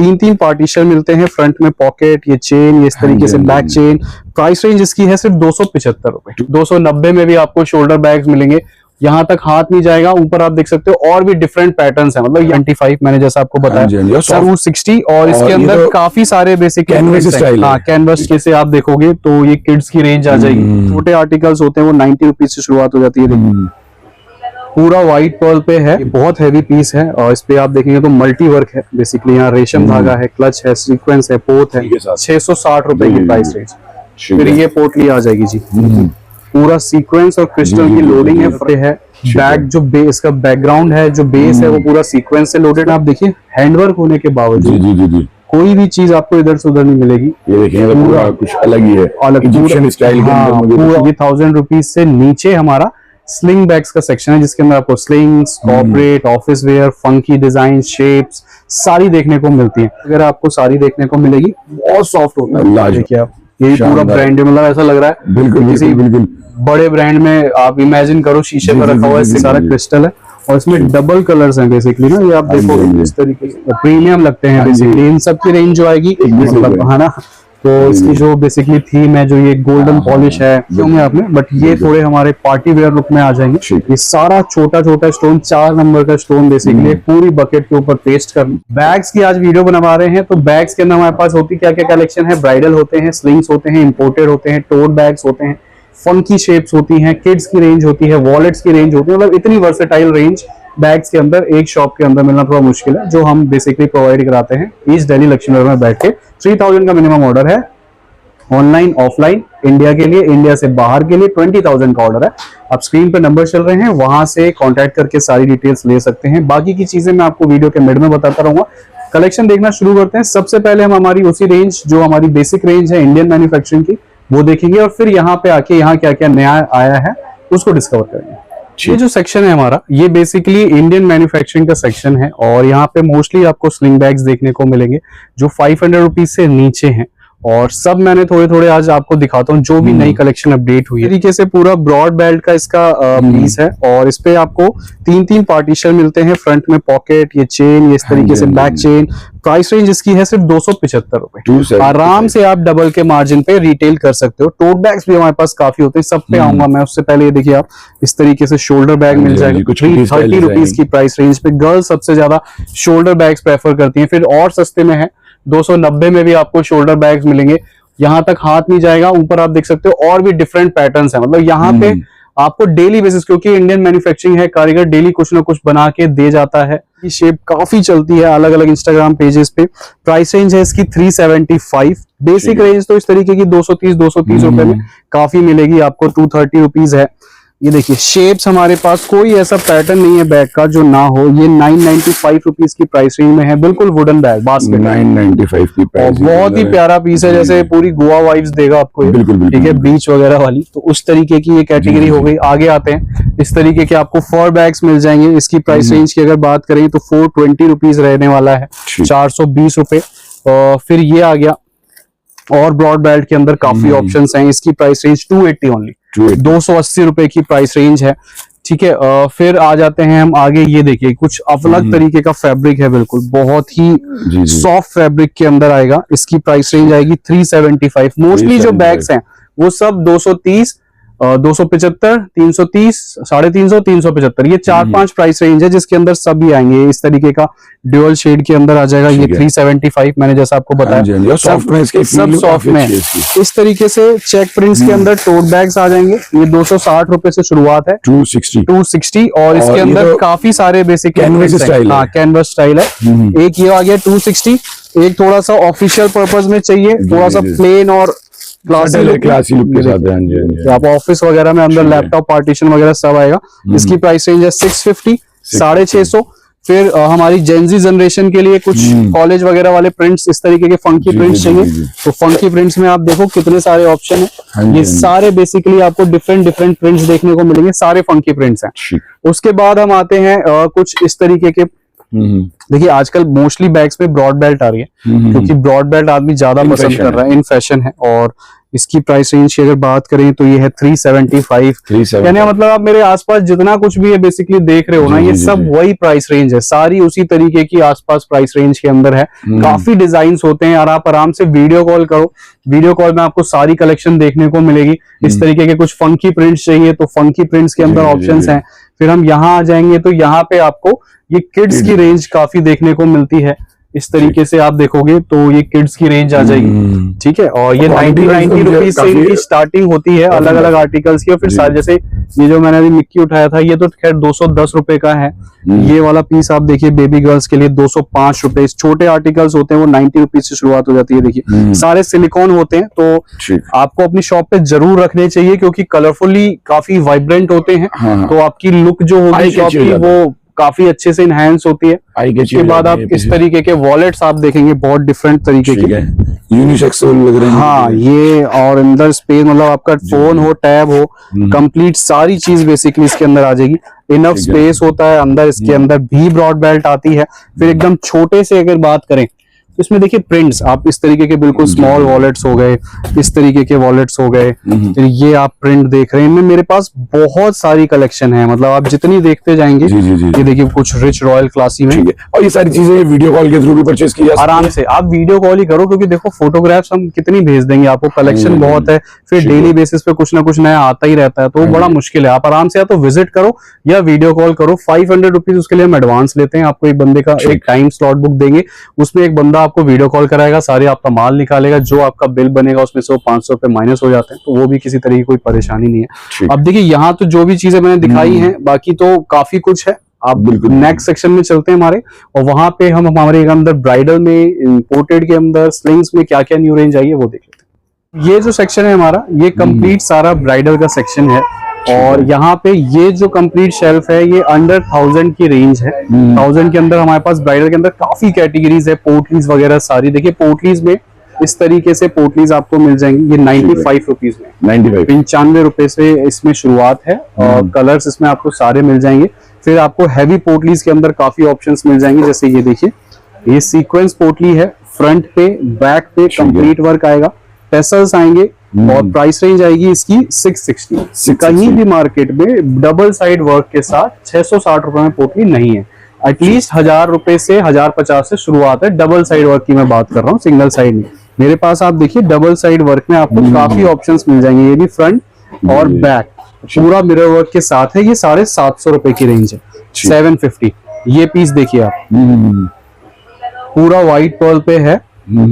तीन तीन पार्टीशन मिलते हैं, फ्रंट में पॉकेट, ये चेन, ये इस तरीके से बैक चेन। प्राइस रेंज इसकी है सिर्फ 275 रुपए। 290 में भी आपको शोल्डर बैग्स मिलेंगे, यहाँ तक हाथ नहीं जाएगा। ऊपर आप देख सकते हो और भी डिफरेंट पैटर्न्स हैं, मतलब 25 मैंने जैसा आपको बताया, सर वो 60 और इसके अंदर काफी सारे बेसिक कैनवस स्टाइल। हाँ, कैनवस जैसे आप देखोगे तो ये किड्स की रेंज आ जाएगी। छोटे आर्टिकल्स होते हैं वो 90 रुपीज से शुरुआत हो जाती है। देखिए पूरा व्हाइट पर्ल पे है, बहुत हैवी पीस है और इस पे आप देखेंगे तो मल्टी वर्क है बेसिकली। यहाँ रेशम धागा है, क्लच है, सीक्वेंस है, पोत है। 660 रुपए की प्राइस रेंज। फिर ये पोटली आ जाएगी जी, पूरा सीक्वेंस और क्रिस्टल की लोडिंग है। बैक जो बेस का बैकग्राउंड है, जो बेस है वो पूरा सीक्वेंस से लोडेड। आप देखिए हैंडवर्क होने के बावजूद कोई भी चीज आपको इधर से उधर नहीं मिलेगी। ये देखिए पूरा कुछ अलग ही है, अलग इजिप्शियन स्टाइल के अंदर। पूरा ये 1000 रुपीज से नीचे हमारा स्लिंग बैग्स का सेक्शन है, जिसके अंदर आपको slings, corporate, office where, funky design, shapes सारी देखने को मिलती है। अगर आपको सारी देखने को मिलेगी, बहुत सॉफ्ट होता है। देखिए आप, ये पूरा ब्रांड है, मतलब ऐसा लग रहा है बिल्कुल किसी बड़े ब्रांड में आप इमेजिन करो, शीशे पर रखा हुआ है, सारा क्रिस्टल है और इसमें डबल कलर्स हैं बेसिकली ना। ये आप देखो इस तरीके से प्रीमियम लगते हैं बेसिकली। इन सब की रेंज जो आएगी मतलब है ना, तो इसकी जो बेसिकली थीम है, जो ये गोल्डन पॉलिश है होंगे आपने, बट ये थोड़े हमारे पार्टी वेयर लुक में आ जाएंगे। ये सारा छोटा छोटा स्टोन, 4 नंबर का स्टोन बेसिकली पूरी बकेट के ऊपर पेस्ट कर। बैग्स की आज वीडियो बनवा रहे हैं, तो बैग्स के अंदर हमारे पास होती क्या क्या कलेक्शन है। ब्राइडल होते हैं, स्लिंग्स होते हैं, इंपोर्टेड होते हैं, टोट बैग्स होते हैं, फंकी शेप्स होती हैं, किड्स की रेंज होती है, वॉलेट्स की रेंज होती है। मतलब इतनी वर्सेटाइल रेंज बैग्स के अंदर एक शॉप के अंदर मिलना थोड़ा मुश्किल है, जो हम बेसिकली प्रोवाइड कराते हैं ईस्ट दिल्ली लक्ष्मी नगर में बैठ के। 3000 का मिनिमम ऑर्डर है, ऑनलाइन ऑफलाइन। इंडिया के लिए, इंडिया से बाहर के लिए 20,000 का ऑर्डर है। आप स्क्रीन पे नंबर चल रहे हैं, वहां से कांटेक्ट करके सारी डिटेल्स ले सकते हैं। बाकी की चीजें मैं आपको वीडियो के मिड में बताता रहूंगा। कलेक्शन देखना शुरू करते हैं। सबसे पहले हम हमारी उसी रेंज, जो हमारी बेसिक रेंज है इंडियन मैन्युफैक्चरिंग की, वो देखेंगे और फिर यहाँ पे आके यहाँ क्या क्या नया आया है उसको डिस्कवर करेंगे। ये जो सेक्शन है हमारा, ये बेसिकली इंडियन मैन्युफैक्चरिंग का सेक्शन है और यहाँ पे मोस्टली आपको स्लिंग बैग्स देखने को मिलेंगे जो 500 रुपीज से नीचे हैं। और सब मैंने थोड़े थोड़े आज आपको दिखाता हूँ जो भी नई कलेक्शन अपडेट हुई है। तरीके से पूरा ब्रॉड बेल्ट का इसका पीस है और इस पे आपको 3-3 पार्टीशन मिलते हैं। फ्रंट में पॉकेट, ये चेन, ये इस तरीके से बैक चेन। प्राइस रेंज इसकी है सिर्फ 275 रुपए। आराम से आप डबल के मार्जिन पे रिटेल कर सकते हो। टोट बैग्स भी हमारे पास काफी होते हैं, सब पे आऊंगा मैं। उससे पहले ये देखिए आप, इस तरीके से शोल्डर बैग मिल जाएगा 30 रुपीज की प्राइस रेंज पे। गर्ल्स सबसे ज्यादा शोल्डर बैग्स प्रेफर करती हैं। फिर और सस्ते में है 290 में भी आपको शोल्डर बैग्स मिलेंगे, यहाँ तक हाथ नहीं जाएगा। ऊपर आप देख सकते हो और भी डिफरेंट पैटर्न्स हैं, मतलब यहाँ पे आपको डेली बेसिस, क्योंकि इंडियन मैन्युफैक्चरिंग है, कारीगर डेली कुछ ना कुछ बना के दे जाता है। ये शेप काफी चलती है अलग अलग इंस्टाग्राम पेजेस पे। प्राइस रेंज है इसकी 375। बेसिक रेंज तो इस तरीके की 230 रुपए में काफी मिलेगी आपको। 230 रुपीज है। ये देखिए शेप्स हमारे पास, कोई ऐसा पैटर्न नहीं है बैग का जो ना हो। ये 995 रुपीज की प्राइस रेंज में है, बिल्कुल वुडन बैग, बास्केट 995 की प्राइस। बहुत ही प्यारा पीस है, जैसे पूरी गोवा वाइब्स देगा आपको, ठीक है, बीच वगैरह वाली। तो उस तरीके की ये कैटेगरी हो गई। आगे आते हैं, इस तरीके के आपको फर बैग्स मिल जाएंगे। इसकी प्राइस रेंज की अगर बात करें तो 420 रुपीज रहने वाला है, 420 रुपए। फिर ये आ गया, और ब्रॉड बेल्ट के अंदर काफी ऑप्शंस हैं। इसकी प्राइस रेंज 280 ओनली, 280 रुपए की प्राइस रेंज है, ठीक है। फिर आ जाते हैं हम आगे। ये देखिए कुछ अलग तरीके का फैब्रिक है, बिल्कुल बहुत ही सॉफ्ट फैब्रिक के अंदर आएगा। इसकी प्राइस रेंज आएगी 375। मोस्टली जो बैग्स हैं वो सब 230, 275, 330, 350, 375, ये 4-5 प्राइस रेंज है जिसके अंदर सब ही आएंगे। इस तरीके का ड्यूअल शेड के अंदर आ जाएगा। ये 375 मैंने जैसा आपको बताया, सब सॉफ्ट में। इस तरीके से चेक प्रिंट्स के अंदर टोट बैग्स आ जाएंगे। ये 260 रुपए से शुरुआत है, 260। और इसके अंदर काफी सारे बेसिक कैनवस स्टाइल, हाँ कैनवस स्टाइल है। एक ये आ गया 260। एक थोड़ा सा ऑफिशियल पर्पज में चाहिए, थोड़ा सा प्लेन और क्लासी लुक के साथ, आप ऑफिस वगैरह में अंदर लैपटॉप पार्टीशन वगैरह सब आएगा। इसकी प्राइस रेंज है 650, 650। फिर हमारी जेनजी जनरेशन के लिए कुछ कॉलेज वगैरह वाले प्रिंट्स, इस तरीके के फंकी प्रिंट्स चाहिए तो फंकी प्रिंट्स में आप देखो कितने सारे ऑप्शन है। ये सारे बेसिकली आपको डिफरेंट प्रिंट्स देखने को मिलेंगे, सारे फंकी प्रिंट्स हैं। उसके बाद हम आते हैं कुछ इस तरीके के। देखिए आजकल मोस्टली बैग्स में ब्रॉड बेल्ट आ रही है, क्योंकि ब्रॉड बेल्ट आदमी ज्यादा पसंद कर रहा है, इन फैशन है। और इसकी प्राइस रेंज की अगर बात करें तो ये है 375। यानी मतलब आप मेरे आसपास जितना कुछ भी है बेसिकली देख रहे हो ना, ये सब वही प्राइस रेंज है, सारी उसी तरीके की आसपास प्राइस रेंज के अंदर है। काफी डिजाइन होते हैं और आप आराम से वीडियो कॉल करो, वीडियो कॉल में आपको सारी कलेक्शन देखने को मिलेगी। इस तरीके के कुछ फंकी प्रिंट्स चाहिए तो फंकी प्रिंट्स के अंदर ऑप्शंस हैं। फिर हम यहाँ आ जाएंगे तो यहाँ पे आपको ये किड्स की रेंज काफी देखने को मिलती है। इस तरीके से आप देखोगे तो ये किड्स की रेंज आ जाएगी, ठीक है। और ये 90 रुपीज से इनकी स्टार्टिंग होती है अलग अलग आर्टिकल्स की। और फिर सारे जैसे ये जो मैंने अभी मिक्की उठाया था ये तो खैर 210 रुपए का है। ये वाला पीस आप देखिए बेबी गर्ल्स के लिए 205 रुपए। छोटे आर्टिकल्स होते हैं वो 90 रुपीज से शुरुआत हो जाती है। देखिए सारे सिलिकॉन होते हैं तो आपको अपनी शॉप पे जरूर रखने चाहिए क्योंकि कलरफुली काफी वाइब्रेंट होते हैं। तो आपकी लुक जो होगी शॉप की वो काफी अच्छे से इनहैंस होती है। इसके बाद आप इस तरीके के वॉलेट्स आप देखेंगे बहुत डिफरेंट तरीके के यूनिसेक्स लग रहे हैं। हाँ ये और अंदर स्पेस मतलब आपका फोन हो टैब हो कंप्लीट सारी चीज बेसिकली इसके अंदर आ जाएगी। इनफ स्पेस होता है अंदर, इसके अंदर भी ब्रॉड बेल्ट आती है। फिर एकदम छोटे से अगर बात करें तो इसमें देखिए प्रिंट्स आप इस तरीके के बिल्कुल स्मॉल वॉलेट्स हो गए, इस तरीके के वॉलेट्स हो गए। फिर ये आप प्रिंट देख रहे हैं, इनमें मेरे पास बहुत सारी कलेक्शन है, मतलब आप जितनी देखते जाएंगे। ये देखिए कुछ रिच रॉयल क्लासी में, और ये सारी चीजें वीडियो कॉल के थ्रू भी परचेज की जा सकती है। आराम से आप वीडियो कॉल ही करो क्योंकि देखो फोटोग्राफ्स हम कितनी भेज देंगे आपको, कलेक्शन बहुत है। फिर डेली बेसिस पे कुछ ना कुछ नया आता ही रहता है तो बड़ा मुश्किल है। आप आराम से या तो विजिट करो या वीडियो कॉल करो। 500 रुपीज उसके लिए हम एडवांस लेते हैं। आपको एक बंदे का एक टाइम स्लॉट बुक देंगे, उसमें एक बंदा आपको वीडियो कॉल कराएगा, सारे आपका माल निकालेगा, जो आपका बिल बनेगा उसमें से 500 रुपए माइनस हो जाते हैं। तो वो भी किसी तरह की कोई परेशानी नहीं है। अब देखिए यहाँ तो जो भी चीजें मैंने दिखाई हैं बाकी तो काफी कुछ है। आप बिल्कुल नेक्स्ट सेक्शन में चलते हैं हमारे, और वहां पे हम हमारे अंदर ब्राइडल में इंपोर्टेड के अंदर स्लिंग्स में क्या क्या न्यू रेंज आई है वो देख लेते हैं। ये जो सेक्शन है हमारा ये कंप्लीट सारा ब्राइडल का सेक्शन है। और यहाँ पे ये जो कंप्लीट शेल्फ है ये अंडर 1000 की रेंज है। 1000 के अंदर हमारे पास ब्राइडल के अंदर काफी कैटेगरीज है, पोटलीज वगैरह सारी। देखिए पोटलीज में इस तरीके से पोटलीज आपको मिल जाएंगी। ये 95 रुपीज में 95 रुपए से इसमें शुरुआत है। और कलर्स इसमें आपको सारे मिल जाएंगे। फिर आपको हैवी पोटलीज के अंदर काफी ऑप्शंस मिल जाएंगे, जैसे ये देखिए ये सीक्वेंस पोटली है, फ्रंट पे बैक पे कंप्लीट वर्क आएगा, टेसल्स आएंगे और प्राइस रेंज आएगी इसकी 660। कहीं भी मार्केट में डबल साइड वर्क के साथ 660 रुपए में पोटली नहीं है। एटलीस्ट 1000 रुपए से 1050 से शुरुआत है। डबल साइड वर्क की मैं बात कर रहा हूँ, सिंगल साइड में। मेरे पास आप देखिए डबल साइड वर्क में आपको काफी ऑप्शंस मिल जाएंगे। ये भी फ्रंट और बैक पूरा मिरर वर्क के साथ है। ये 750 रुपए की रेंज है, 750। ये पीस देखिए आप पूरा व्हाइट पर्ल पे है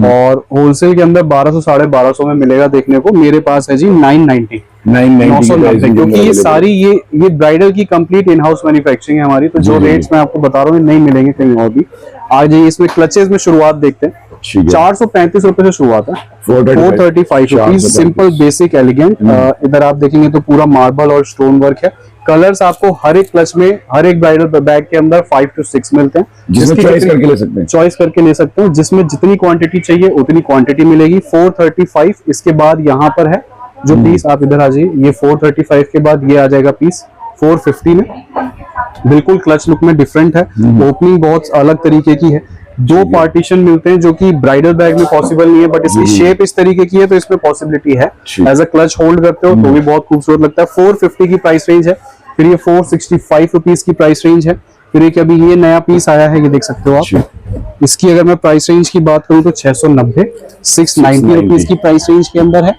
और होलसेल के अंदर 1200 1250 में मिलेगा देखने को। मेरे पास है जी 990 क्योंकि ये सारी ये ब्राइडल की कंप्लीट इन हाउस मैन्युफैक्चरिंग है हमारी। तो जो रेट्स मैं आपको बता रहा हूँ नहीं मिलेंगे कहीं और भी। आज इसमें क्लचेस में शुरुआत देखते हैं, 435 रुपए से शुरुआत है, 435 रुपीज सिंपल बेसिक एलिगेंट। इधर आप देखेंगे तो पूरा मार्बल और स्टोन वर्क है। कलर्स आपको हर एक क्लच में हर एक ब्राइडल बैग के अंदर 5 to 6 मिलते हैं, जिसमें चॉइस करके ले सकते हैं। जिसमें जितनी क्वांटिटी चाहिए उतनी क्वांटिटी मिलेगी। 435 इसके बाद यहाँ पर है जो पीस, आप इधर आ जाइए। ये 435 के बाद ये आ जाएगा पीस 450 में, बिल्कुल क्लच लुक में डिफरेंट है। ओपनिंग बहुत अलग तरीके की है। 2 पार्टीशन मिलते हैं जो कि ब्राइडल बैग में पॉसिबल नहीं है, बट इसकी शेप इस तरीके की है तो इसमें पॉसिबिलिटी है। एज अ क्लच होल्ड करते हो तो भी बहुत खूबसूरत लगता है। 450 की प्राइस रेंज है। फिर ये 465 रुपीज की प्राइस रेंज है। फिर एक अभी ये नया पीस आया है, ये देख सकते हो आप। इसकी अगर मैं प्राइस रेंज की बात करूं तो 690 690 रुपीज की प्राइस रेंज के अंदर है।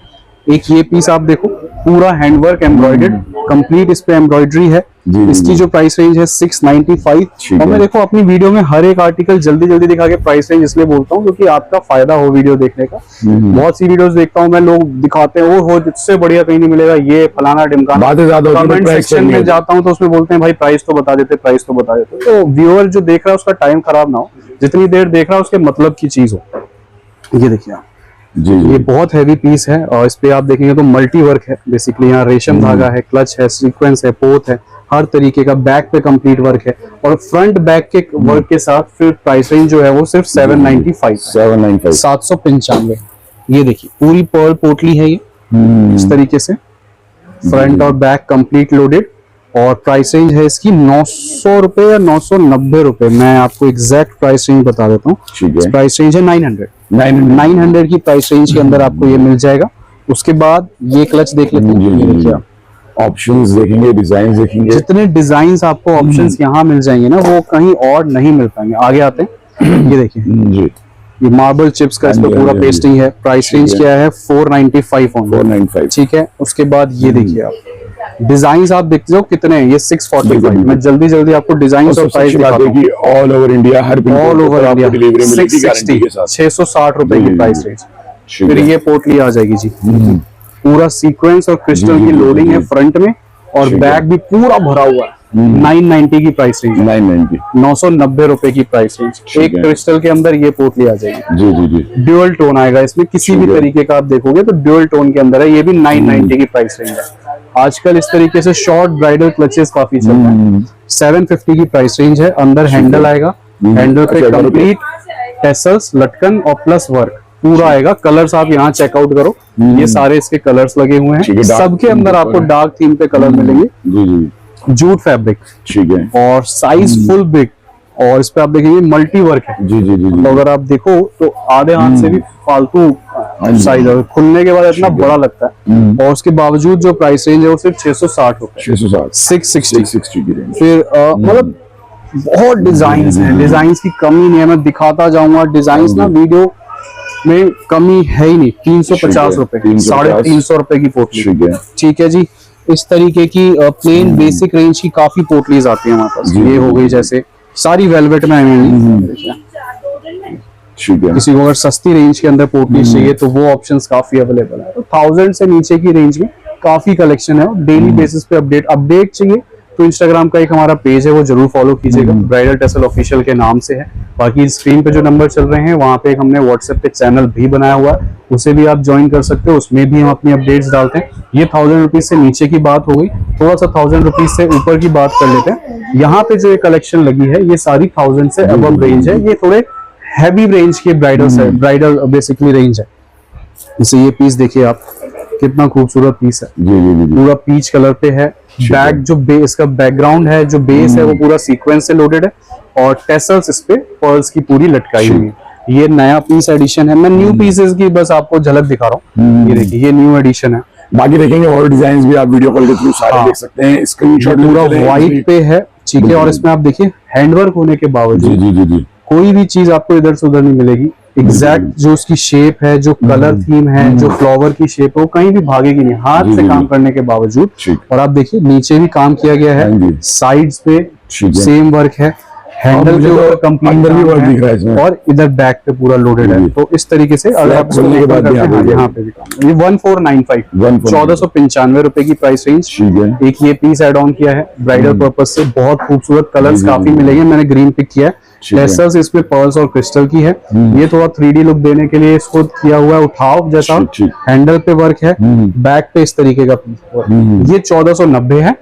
एक ये पीस आप देखो पूरा हैंडवर्क एम्ब्रॉयडर्ड कंप्लीट इस पे एम्ब्रॉयडरी है। इसकी जो प्राइस रेंज है 695। और मैं देखो अपनी वीडियो में हर एक आर्टिकल जल्दी जल्दी दिखा के प्राइस रेंज इसलिए बोलता हूँ क्योंकि आपका फायदा हो वीडियो देखने का। बहुत सी वीडियोस देखता हूँ मैं, लोग दिखाते हैं वो इससे बढ़िया कहीं नहीं मिलेगा, ये फलाना ढिमकाना। कमेंट सेक्शन में जाता हूँ तो उसमें बोलते हैं भाई प्राइस तो बता देते, प्राइस तो बता देते। तो व्यूअर जो देख रहा है उसका टाइम खराब ना हो, जितनी देर देख रहा है उसके मतलब की चीज हो। ये देखिए आप ये बहुत हैवी पीस है और इस पे आप देखेंगे तो मल्टी वर्क है। बेसिकली यहाँ रेशम धागा है, क्लच है, सीक्वेंस है, पोत है, हर तरीके का। बैक पे कंप्लीट वर्क है और फ्रंट बैक के वर्क के साथ फिर प्राइस रेंज जो है वो सिर्फ 795 795। ये देखिए पूरी पर्ल पोटली है ये इस तरीके से, फ्रंट और बैक कंप्लीट लोडेड। और प्राइस रेंज है इसकी 900 रुपए या 990 रुपए। मैं आपको एग्जैक्ट प्राइस रेंज बता देता हूँ। प्राइस रेंज है 900 की प्राइस रेंज के अंदर आपको ये मिल जाएगा। उसके बाद ये क्लच देख लेते हैं, ये देखिए आप। ऑप्शंस देखेंगे, डिजाइन देखेंगे, जितने डिजाइन्स आपको ऑप्शंस यहाँ मिल जाएंगे ना, वो कहीं और नहीं मिल पाएंगे। आगे आते हैं, ये देखिए जी, ये मार्बल चिप्स का इसमें पूरा पेस्टिंग है। प्राइस रेंज क्या है? 495 ऑन 495। ठीक है। उसके बाद ये देखिए आप, डिजाइन आप देखते हो कितने हैं, ये 645। मैं जल्दी आपको डिजाइन और प्राइस दिखाता हूँ। ऑल ओवर इंडिया, हर ऑल ओवर इंडिया डिलीवरी मिलेगी गारंटी के साथ। 660 रुपए की प्राइस रेंज। ठीक फिर है। ये पोटली आ जाएगी जी, पूरा सीक्वेंस और क्रिस्टल की लोडिंग है फ्रंट में, और ठीक है। बैग भी पूरा भरा हुआ है। 990 की प्राइस रेंज, 990। 990 रुपए की प्राइस रेंज। ठीक एक है। क्रिस्टल के अंदर ये पोटली आ जाएगी। जी जी जी, ड्यूअल टोन आएगा इसमें, किसी भी ठीक है। तरीके का आप देखोगे तो ड्यूअल टोन के अंदर है। ये भी 990 की प्राइस रेंज है। आजकल इस तरीके से शॉर्ट ब्राइडल क्लचेस काफी चल रहे हैं। 750 की प्राइस रेंज है। अंदर हैंडल आएगा, हैंडल पे अच्छा, कंप्लीट टेसल्स, लटकन और प्लस वर्क पूरा आएगा। कलर्स आप यहाँ चेकआउट करो, ये सारे इसके कलर्स लगे हुए ठीक हैं। है, dark सबके theme अंदर पे आपको है। डार्क थीम पे कलर मिलेंगे। जी जी, जूट फैब्रिक ठीक है। और साइज फुल बिग, और इस पे आप देखेंगे मल्टी वर्क है। जी जी जी तो अगर आप देखो तो आधे हाथ से भी फालतू साइज है, खुलने के बाद इतना बड़ा लगता है। और उसके बावजूद जो प्राइस रेंज है वो सिर्फ 660 रुपए, 660, 660। 660 की रेंज। फिर मतलब बहुत डिजाइन है, डिजाइन की कमी नहीं है। मैं दिखाता जाऊंगा डिजाइन ना, वीडियो में कमी है ही नहीं। 350 रुपए, 350 रुपए की पोटली। ठीक है। ठीक है जी। इस तरीके की प्लेन बेसिक रेंज की काफी पोटलीज आती है हमारे पास। ये हो गई जैसे सारी वेलवेट में आएंगी। ठीक है। किसी को अगर सस्ती रेंज के अंदर पोटली चाहिए तो वो ऑप्शंस काफी अवेलेबल है। तो 1000 से नीचे की रेंज में काफी कलेक्शन है। डेली बेसिस पे अपडेट चाहिए तो इंस्टाग्राम का एक हमारा पेज है, वो जरूर फॉलो कीजिएगा, ब्राइडल टेसल ऑफिशियल के नाम से है। बाकी स्क्रीन पे जो नंबर चल रहे हैं वहाँ पे एक हमने व्हाट्सएप पे चैनल भी बनाया हुआ है, उसे भी आप ज्वाइन कर सकते हो। उसमें भी हम अपनी अपडेट्स डालते हैं। ये 1000 रुपीज से नीचे की बात हो गई। थोड़ा सा 1000 रुपीज से ऊपर की बात कर लेते हैं। यहाँ पे जो ये कलेक्शन लगी है ये सारी 1000 से अबव रेंज है। ये थोड़े हैवी रेंज के ब्राइडल बेसिकली रेंज है। जैसे ये पीस देखिए आप, कितना खूबसूरत पीस है, जी जी जी, पूरा पीच कलर पे है। बैक जो बेस का बैकग्राउंड है, जो बेस है वो पूरा सीक्वेंस से लोडेड है, और टेसल्स इस पे पर्ल्स की पूरी लटकाई हुई है। ये नया पीस एडिशन है। मैं न्यू पीसेस की बस आपको झलक दिखा रहा हूँ। ये देखिए ये न्यू एडिशन है। बाकी देखेंगे और डिजाइन भी आप वीडियो कॉल के थ्रू सारे देख सकते हैं। स्क्रीनशॉट पूरा व्हाइट पे है, ठीक है। और इसमें आप देखिए हैंडवर्क होने के जी बावजूद जी जी जी, कोई भी चीज आपको इधर से उधर नहीं मिलेगी। एग्जैक्ट जो उसकी शेप है, जो कलर थीम है, जो फ्लावर की शेप है, वो कहीं भी भागेगी नहीं हाथ से काम करने के बावजूद। ठीक। और आप देखिए नीचे भी काम किया गया हाँ जी। है, साइड्स पे ठीक है। सेम वर्क है, हैंडल मुझे के ऊपर तो कंप्लीट अंदर भी वर्क दिख रहा है इसमें। और इधर बैक पे पूरा लोडेड है। जी। तो इस तरीके से अगर आप खोलने के बाद भी यहाँ पे यहाँ पे भी काम, ये 1495, 1495 रुपए की प्राइस रेंज। ठीक है। एक ये पीस एड ऑन किया है ब्राइडल पर्पज से, बहुत खूबसूरत कलर्स काफी मिलेंगे। मैंने ग्रीन पिक किया है। ठीक है। लेसर्स इसमें पर्ल्स और क्रिस्टल की है। ये थोड़ा 3D लुक देने के लिए इसको किया हुआ है उठाव जैसा। ठीक। हैंडल पे वर्क है, बैक पे इस तरीके का पीस। ये 1490 है।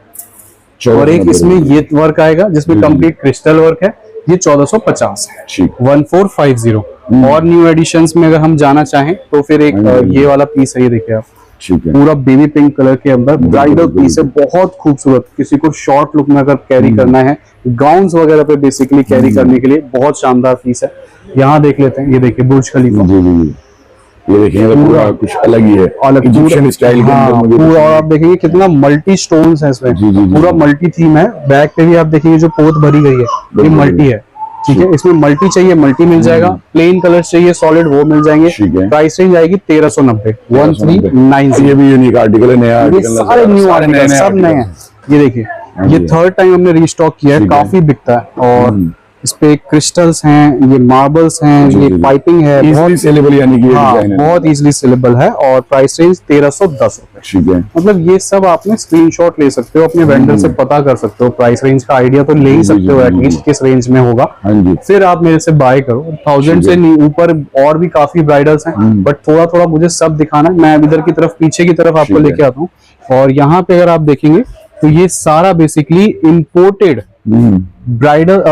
और एक इसमें ये वर्क आएगा जिसमें कंप्लीट क्रिस्टल वर्क है, ये 1450 है। ठीक। 1450। और न्यू एडिशंस में अगर हम जाना चाहें तो फिर एक ये वाला पीस है, ये देखिए आप, ठीक है। पूरा बेबी पिंक कलर के अंदर ब्राइडल पीस है, बहुत खूबसूरत। किसी को शॉर्ट लुक में अगर कैरी करना है, गाउन्स वगैरह पे बेसिकली कैरी करने के लिए बहुत शानदार पीस है। यहाँ देख लेते हैं, ये देखिए बुर्ज खलीफा, जी जी जी, ये देखेंगे तो पूरा कुछ अलग ही है, अलग इजिप्शियन स्टाइल के अंदर मुझे पूरा। और आप देखेंगे कितना मल्टी स्टोन्स है इसमें, जी, जी, जी। पूरा मल्टी थीम है। बैक पे भी आप देखेंगे जो पोत भरी गई है, ये मल्टी है। ठीक है, इसमें मल्टी चाहिए मल्टी मिल जाएगा, प्लेन कलर्स चाहिए सॉलिड वो मिल जाएंगे। ठीक है। प्राइस रेंज आएगी 1390, 1390। ये भी यूनिक आर्टिकल है, नया ये आर्टिकल, सारे न्यू आर्टिकल सब नए हैं। ये देखिए, ये थर्ड टाइम हमने रीस्टॉक किया है, ठीक है। काफी बिकता है। और इस पे क्रिस्टल्स हैं, ये मार्बल्स हैं, जी, ये जी, जी। पाइपिंग है, इजीली सेलेबल यानी कि ये हाँ, डिजाइन है। बहुत इजीली सेलेबल है। और प्राइस रेंज 1310 रुपए। ठीक है। मतलब ये सब आपने स्क्रीनशॉट ले सकते हो, अपने वेंडर से पता कर सकते हो, प्राइस रेंज का आइडिया तो ले ही सकते हो एटलीस्ट किस रेंज में होगा। हाँ जी। फिर आप मेरे से बाय करो। 1000 से ऊपर और भी काफी ब्राइडल्स हैं, बट थोड़ा थोड़ा मुझे सब दिखाना है। मैं इधर की तरफ पीछे की तरफ आपको ठीक है। लेके आता हूँ। और यहाँ पे अगर आप देखेंगे तो ये सारा basically imported bridal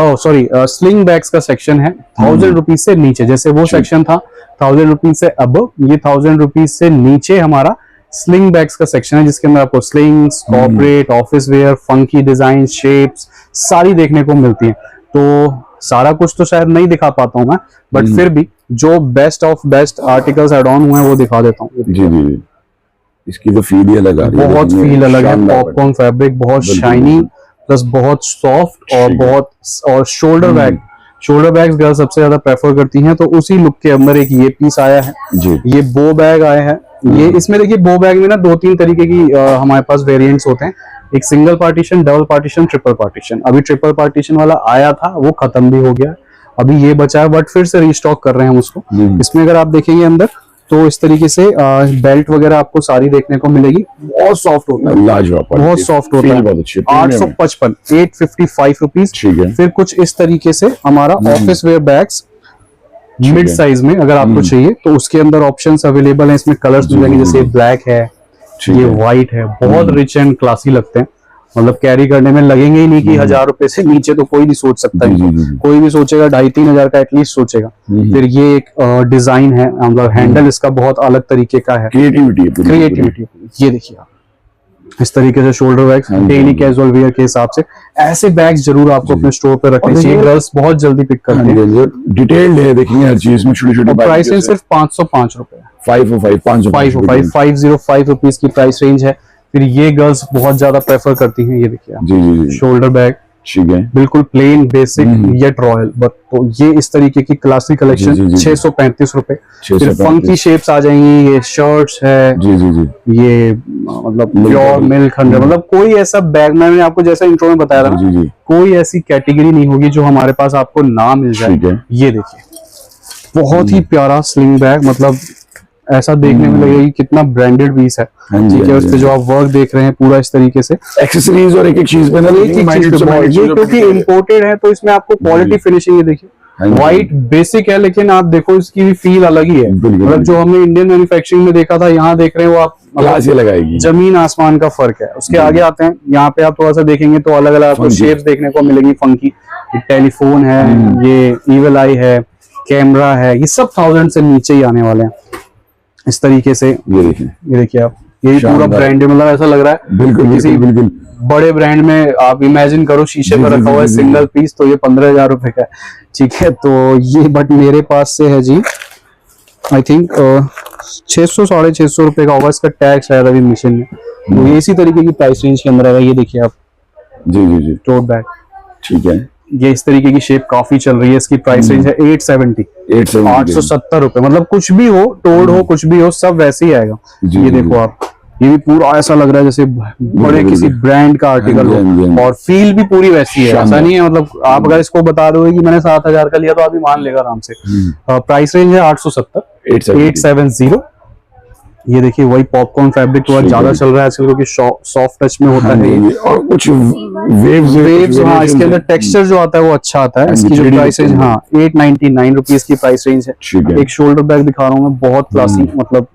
sling bags का सेक्शन है। 1000 रुपीज से नीचे, जैसे वो सेक्शन था 1000 रुपीज से अब, ये 1000 रुपीज से नीचे हमारा स्लिंग बैग्स का सेक्शन है, जिसके अंदर आपको slings, corporate, office where, funky design, shapes सारी देखने को मिलती है। तो सारा कुछ तो शायद नहीं दिखा पाता हूँ मैं, बट फिर भी जो best of best articles add on हुए हैं वो दिखा देता हूँ। जी जी जी, इसकी तो फील ही अलग आ रही है, बहुत देखिए, फील अलग है। शानदार पॉपकॉर्न फैब्रिक बहुत बिल्कुल, शाइनी प्लस बहुत सॉफ्ट और ठीक है। बहुत और शोल्डर बैग्स गर्ल सबसे ज्यादा प्रेफर करती हैं, तो उसी लुक के अंदर एक ये पीस आया है। जी ये बो बैग आया है। ये इसमें देखिए बो बैग में ना 2-3 तरीके की हमारे पास वेरिएंट्स होते हैं। एक single partition, double partition, triple partition. अभी ट्रिपल पार्टीशन वाला आया था, वो खत्म भी हो गया, अभी ये बचा है, बट फिर से रिस्टॉक कर रहे हैं हम उसको। इसमें अगर आप देखेंगे अंदर तो इस तरीके से बेल्ट वगैरह आपको सारी देखने को मिलेगी। बहुत सॉफ्ट होता है, लाजवाब, बहुत सॉफ्ट होता है। बहुत अच्छी, 855 855 रुपीज। ठीक है। फिर कुछ इस तरीके से हमारा ऑफिस वेयर बैग्स मिड है। साइज में अगर आपको चाहिए तो उसके अंदर ऑप्शंस अवेलेबल हैं। इसमें कलर्स मिल जाएंगे, जैसे ब्लैक है, ठीक ये है। व्हाइट है, बहुत रिच एंड क्लासी लगते हैं। मतलब कैरी करने में लगेंगे ही नहीं कि 1000 रुपए से नीचे तो कोई नहीं सोच सकता है। कोई भी सोचेगा 2,5-3 हजार का एटलीस्ट सोचेगा। फिर ये एक डिजाइन है, मतलब हैंडल इसका बहुत अलग तरीके का है, क्रिएटिविटी। ये देखिए आप इस तरीके से shoulder bags daily casual wear के हिसाब से ऐसे बैग्स जरूर आपको अपने स्टोर पे रखने चाहिए। गर्ल्स बहुत जल्दी पिक करते हैं। डिटेल्ड है, देखेंगे हर चीज में छोटी-छोटी प्राइस रेंज सिर्फ 505 रुपए, 505 रुपीज की प्राइस रेंज है। फिर ये गर्ल्स बहुत ज्यादा प्रेफर करती हैं। ये देखिए आप, जी शोल्डर बैग ठीक है, बिल्कुल plain basic yet royal, but तो ये इस तरीके की क्लासिक कलेक्शन 635 रुपए। फिर फंकी शेप्स आ जाएंगी, ये शर्ट्स है, ये मतलब प्योर मिल्क 100, मतलब कोई ऐसा बैग, मैंने आपको जैसा इंट्रो में बताया था ना, कोई ऐसी कैटेगरी नहीं होगी जो हमारे पास आपको ना मिल जाए। ये देखिए बहुत ही प्यारा स्लिंग बैग, मतलब ऐसा देखने में लगेगा कि कितना ब्रांडेड पीस है। ठीक है, उस पे जो आप वर्क देख रहे हैं पूरा इस तरीके से एक्सेसरीज और एक चीज पे ना, एक चीज पे ये क्योंकि इम्पोर्टेड है तो इसमें आपको क्वालिटी फिनिशिंग, ये देखिए व्हाइट बेसिक है, लेकिन आप देखो इसकी भी फील अलग ही है। मतलब जो हमने इंडियन मैन्युफैक्चरिंग में देखा था, यहाँ देख रहे हैं वो आप लगाएगी, जमीन आसमान का फर्क है। उसके आगे आते हैं, यहाँ पे आप थोड़ा सा देखेंगे तो अलग अलग आपको शेप्स देखने को मिलेंगी फंकी। टेलीफोन है, ये ईवल आई है, कैमरा है, ये सब 1000 से नीचे ही आने वाले हैं इस तरीके से। ये देखिए आप, ये पूरा ब्रांड, मतलब ऐसा लग रहा है बिल्कुल बड़े ब्रांड में। आप इमेजिन करो शीशे में रखा हुआ है सिंगल पीस, तो ये 15,000 रुपए का है। ठीक है, तो ये बट मेरे पास से है जी, आई थिंक 600-650 रुपए का होगा। इसका टैग शायद अभी मिशन में, तो ये इसी तरीके की प्राइस रेंज के अंदर आएगा। ये देखिए आप, जी टोट बैग, ठीक है, ये इस तरीके की शेप काफी चल रही है। इसकी प्राइस रेंज है 870 रुपए। मतलब कुछ भी हो, टोड हो, कुछ भी हो, सब वैसे ही आएगा। ये देखो आप, ये भी पूरा ऐसा लग रहा है जैसे बड़े किसी ब्रांड का आर्टिकल हो, और फील भी पूरी वैसी है। ऐसा नहीं है, मतलब आप अगर इसको बता दोगे कि मैंने 7,000 का लिया तो आप भी मान लेगा आराम से। प्राइस रेंज है 870। ये देखिए वही पॉपकॉर्न फैब्रिक थोड़ा ज्यादा चल रहा है आजकल, क्योंकि सॉफ्ट टच में होता है और कुछ वेव्स। हाँ, इसके अंदर टेक्सचर जो आता है वो अच्छा आता है। इसकी जो प्राइस रेंज 899 रुपीज की प्राइस रेंज है। एक शोल्डर बैग दिखा रहा हूँ मैं, बहुत क्लासी, मतलब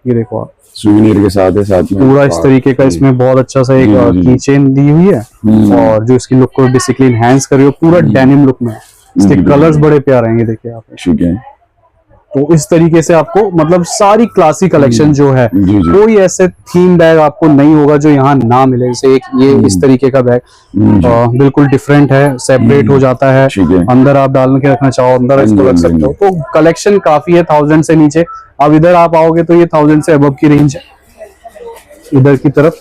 ये देखो आप, सुवेनियर के साथ है, साथ में पूरा इस तरीके का। इसमें बहुत अच्छा सा एक की चेन दी हुई है, और जो इसकी लुक को बेसिकली एनहांस कर रही है, पूरा डेनिम लुक में। इसके कलर्स बड़े प्यारे हैं, ये देखिए आप। ठीक है, तो इस तरीके से आपको मतलब सारी क्लासिक कलेक्शन जो है, कोई ऐसे थीम बैग आपको नहीं होगा जो यहाँ ना मिले। जैसे एक ये इस तरीके का बैग बिल्कुल डिफरेंट है, सेपरेट हो जाता है, अंदर आप डाल के रखना चाहो अंदर इसको रख सकते हो। तो कलेक्शन काफी है 1000 से नीचे। अब इधर आप आओगे तो ये 1000 से अबव की रेंज है। इधर की तरफ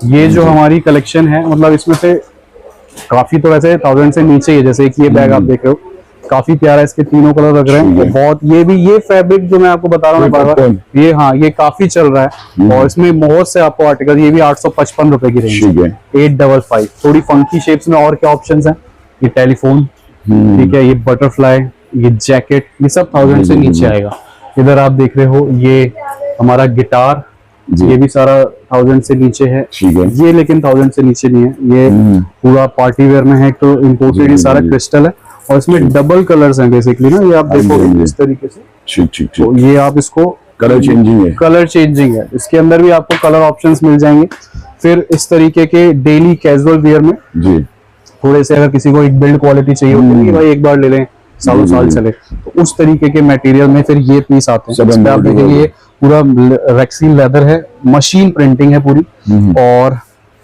ये जो हमारी कलेक्शन है, मतलब इसमें से काफी तो वैसे 1000 से नीचे ही है। जैसे एक ये बैग आप देख रहे हो, काफी प्यारा, इसके तीनों कलर लग रहे हैं बहुत। ये फैब्रिक जो मैं आपको बता रहा हूँ बार-बार, ये हाँ, ये काफी चल रहा है, और इसमें बहुत से आपको आर्टिकल। ये भी 855 रुपए की रेंज है, 855। थोड़ी फंकी शेप्स में और क्या ऑप्शंस हैं, ये टेलीफोन, ठीक है, ये बटरफ्लाई, ये जैकेट, ये सब 1000 से नीचे आएगा। इधर आप देख रहे हो ये हमारा गिटार, ये भी सारा 1000 से नीचे है। ये लेकिन 1000 से नीचे नहीं है, ये पूरा पार्टी वेयर में है। तो इम्पोर्टेड, ये सारा क्रिस्टल है, और इसमें डबल कलर्स हैं बेसिकली ना। ये आप देखोगे इस तरीके से, तो ये आप इसको कलर चेंजिंग है। इसके अंदर भी आपको कलर ऑप्शंस मिल जाएंगे। फिर इस तरीके के डेली कैजुअल वेयर में थोड़े से, अगर किसी को एक बिल्ड क्वालिटी चाहिए होती है, भाई एक बार ले लें सालों साल चले, तो उस तरीके के मटेरियल में फिर ये पीस आते हैं। इसमें आप देखेंगे ये पूरा रेक्सीन लेदर है, मशीन प्रिंटिंग है पूरी। और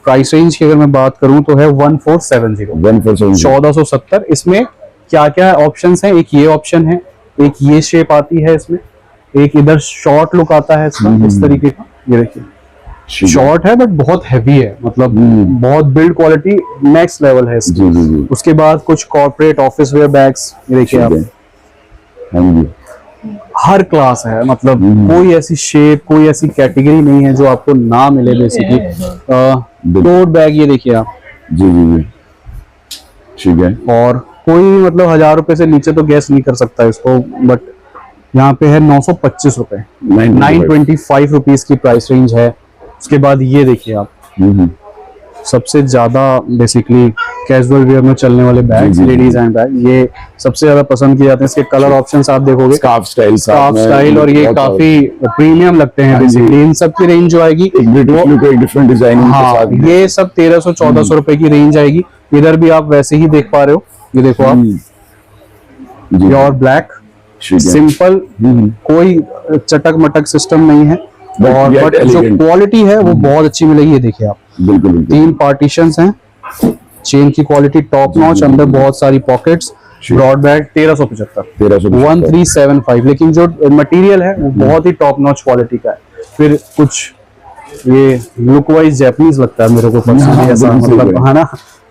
प्राइस रेंज की अगर मैं बात करूं तो है 1470, 1470। इसमें क्या क्या ऑप्शंस हैं, एक ये ऑप्शन है, एक ये शेप आती है इसमें, एक इधर शॉर्ट लुक आता है इसका इस तरीके का, ये देखिए ठीक है। शॉर्ट है बट बहुत हैवी है, मतलब बहुत बिल्ड क्वालिटी नेक्स्ट लेवल है इसकी। जी जी जी। उसके बाद कुछ कॉर्पोरेट ऑफिस वेयर बैग्स, ये देखिए आप, ठीक है। हाँ जी। हर क्लास है, मतलब कोई ऐसी शेप, कोई ऐसी कैटेगरी नहीं है जो आपको ना मिले बेसिकली। टोट बैग ये देखिए आप, जी जी जी। ठीक है। और कोई मतलब 1000 रुपए से नीचे तो गैस नहीं कर सकता इसको, बट यहाँ पे है 925 रुपए, 925 रुपीज की प्राइस रेंज है। उसके बाद ये देखिए आप, सबसे ज्यादा बेसिकली कैजुअल वेयर में चलने वाले बैग्स, जी, जी, लेडीज हैंड बैग, ये सबसे ज्यादा पसंद किए जाते हैं। इसके कलर ऑप्शंस आप देखोगे, स्कार्फ स्टाइल, स्कार्फ स्टाइल, और ये काफी प्रीमियम लगते हैं बेसिकली। इन सब की रेंज जो आएगी, एक ब्रिटिश लुक, एक डिफरेंट डिजाइन के हाँ, साथ। ये सब 1300-1400 रुपए की रेंज आएगी। इधर भी आप वैसे ही देख पा रहे हो, ये देखो आप, जी। प्योर ब्लैक, ठीक है। सिंपल, कोई चटक मटक सिस्टम नहीं है, और yet बट जो elegant। क्वालिटी है वो बहुत अच्छी मिलेगी। ये देखिए आप, बिल्कुल बिल्कुल। 3 पार्टीशंस हैं, चेन की क्वालिटी टॉप नॉच, अंदर बहुत सारी पॉकेट्स, ब्रॉड बैग 1375, 1375। लेकिन जो मटेरियल है वो बहुत ही टॉप नॉच क्वालिटी का है। फिर कुछ ये लुक वाइज जैपनीज लगता है मेरे को पर्सनली, ऐसा मतलब, है ना।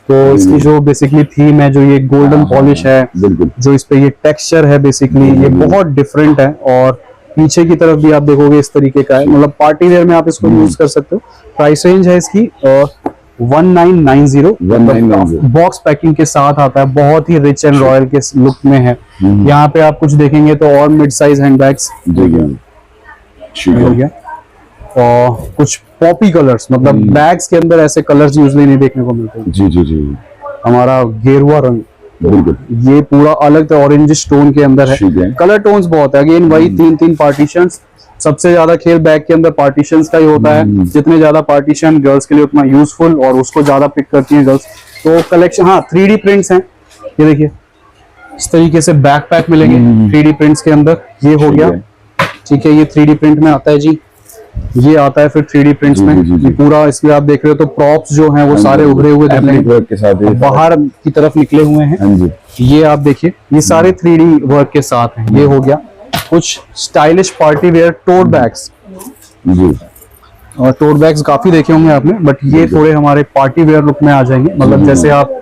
तो इसकी जो बेसिकली थीम है, जो ये गोल्डन पॉलिश है, बिल्कुल। जो इस पे ये टेक्सचर है बेसिकली, ये बहुत डिफरेंट है। और पीछे की तरफ भी आप देखोगे इस तरीके का है, मतलब पार्टी वेयर में आप इसको यूज कर सकते हो। प्राइस रेंज है इसकी 1990, बॉक्स पैकिंग के साथ आता है, बहुत ही रिच एंड रॉयल के लुक में है। यहाँ पे आप कुछ देखेंगे तो और मिड साइज हैंडबैग्स हो गया, और कुछ पॉपी कलर्स, मतलब बैग्स के अंदर ऐसे कलर्स यूजली नहीं देखने को मिलते। जी जी जी। हमारा गेरुआ रंग, बिल्कुल। ये पूरा अलग ऑरेंज टोन के अंदर है। ठीक है। कलर टोन्स बहुत है, अगेन वही 3-3 पार्टीशंस। सबसे ज्यादा खेल बैग के अंदर पार्टीशंस का ही होता है। जितने ज्यादा पार्टीशन गर्ल्स के लिए उतना यूजफुल, और उसको ज्यादा पिक करती हैं गर्ल्स। तो कलेक्शन, हाँ 3D प्रिंट्स हैं, ये देखिए इस तरीके से बैकपैक मिलेंगे 3D प्रिंट्स के अंदर। ये हो गया, ठीक है, ये 3D प्रिंट में आता है जी। ये आता है फिर 3D प्रिंट्स में। ये पूरा इसके आप देख रहे हो तो प्रॉप्स जो हैं वो सारे उभरे हुए दिख रहे हैं, के साथ बाहर की तरफ निकले हुए हैं। हाँ जी। ये आप देखिए, ये सारे 3D वर्क के साथ हैं। ये हो गया कुछ स्टाइलिश पार्टी वेयर टोट बैग्स, जी। और टोट बैग्स काफी देखे होंगे आपने, बट ये थोड़े हमारे पार्टी वेयर लुक में आ जाएंगे। मतलब जैसे आप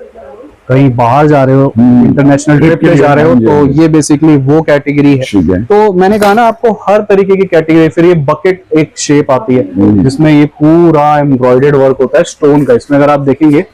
कहीं बाहर जा रहे हो, इंटरनेशनल ट्रिप पे जा रहे हो, तो ये बेसिकली वो कैटेगरी है। तो मैंने कहा ना आपको, हर तरीके की कैटेगरी। फिर ये बकेट एक शेप आती है जिसमें ये पूरा एम्ब्रॉयडर्ड वर्क होता है स्टोन का। इसमें अगर आप देखेंगे,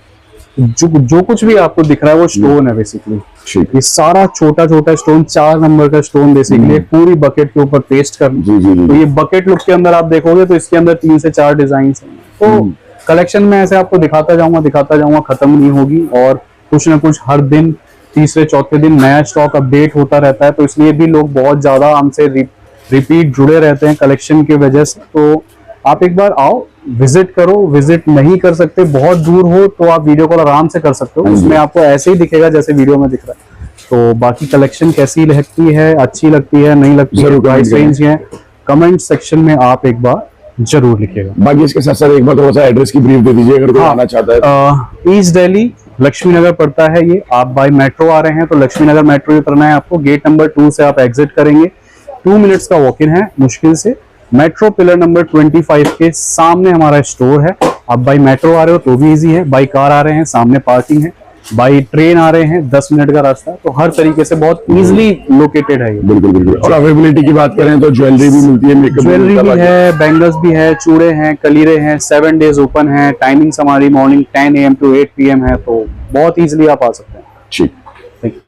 जो कुछ भी आपको दिख रहा है वो स्टोन है बेसिकली। ये सारा छोटा छोटा स्टोन, 4 नंबर का स्टोन बेसिकली पूरी बकेट के ऊपर पेस्ट कर। तो ये बकेट लुक के अंदर आप देखोगे तो इसके अंदर 3 से 4 डिजाइन हैं। तो कलेक्शन में ऐसे आपको दिखाता जाऊंगा, खत्म नहीं होगी। और कुछ ना कुछ हर दिन, तीसरे चौथे दिन नया स्टॉक अपडेट होता रहता है। तो इसलिए भी लोग बहुत ज्यादा हमसे रिपीट जुड़े रहते हैं कलेक्शन की वजह से। तो आप एक बार आओ, विजिट करो। विजिट नहीं कर सकते, बहुत दूर हो, तो आप वीडियो कॉल आराम से कर सकते हो। उसमें आपको ऐसे ही दिखेगा जैसे वीडियो में दिख रहा है। तो बाकी कलेक्शन कैसी लगती है, अच्छी लगती है, नहीं लगती है, प्राइस रेंज है, कमेंट सेक्शन में आप एक बार जरूर लिखिएगा। बाकी इसके साथ साथ एक बार थोड़ा सा एड्रेस की ब्रीफ दे दीजिए अगर कोई आना चाहता है। ईस्ट दिल्ली लक्ष्मी नगर पड़ता है ये। आप बाय मेट्रो आ रहे हैं तो लक्ष्मी नगर मेट्रो ही उतरना है आपको। गेट नंबर 2 से आप एग्जिट करेंगे, 2 मिनट्स का वॉक इन है मुश्किल से। मेट्रो पिलर नंबर 25 के सामने हमारा स्टोर है। आप बाय मेट्रो आ रहे हो तो भी इजी है, बाय कार आ रहे हैं सामने पार्किंग है, बाय ट्रेन आ रहे हैं 10 मिनट का रास्ता। तो हर तरीके से बहुत इजीली लोकेटेड है ये। बिल्कुल बिल्कुल। और अवेलेबिलिटी की बात करें तो ज्वेलरी भी मिलती है, मेकअप ज्वेलरी भी है, बैंगल्स भी है, चूड़े हैं, कलीरे हैं। 7 डेज ओपन है। टाइमिंग्स हमारी मॉर्निंग 10 AM to 8 PM है। तो बहुत इजीली आप आ सकते हैं। ठीक।